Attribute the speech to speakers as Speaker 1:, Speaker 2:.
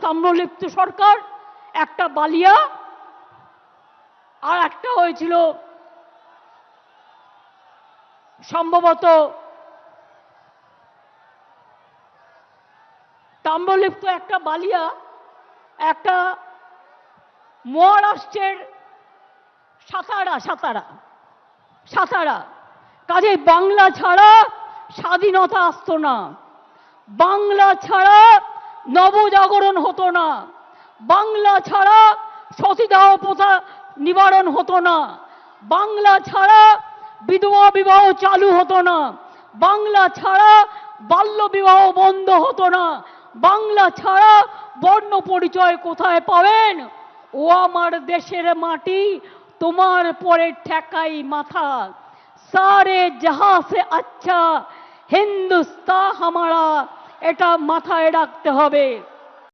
Speaker 1: তাম্রলিপ্ত সরকার, একটা বালিয়া, আর একটা হয়েছিল সম্ভবত তাম্রলিপ্ত, একটা বালিয়া, একটা মহারাষ্ট্রের সাতারা। কাজে বাংলা ছাড়া স্বাধীনতা আসতো না, বাংলা ছাড়া নবজাগরণ হতো না, বাংলা ছাড়া সতীদাহ প্রথা নিবারণ হতো না, বাংলা ছাড়া বিধবা বিবাহ চালু হতো না, বাংলা ছাড়া বাল্য বিবাহ বন্ধ হতো না, বাংলা ছাড়া বর্ণ পরিচয় কোথায় পাবেন? ও আমার দেশের মাটি, তোমার পরে ঠেকাই মাথা। সারে জাহা সে আচ্ছা হিন্দুস্তান হামারা, এটা মাথায় রাখতে হবে।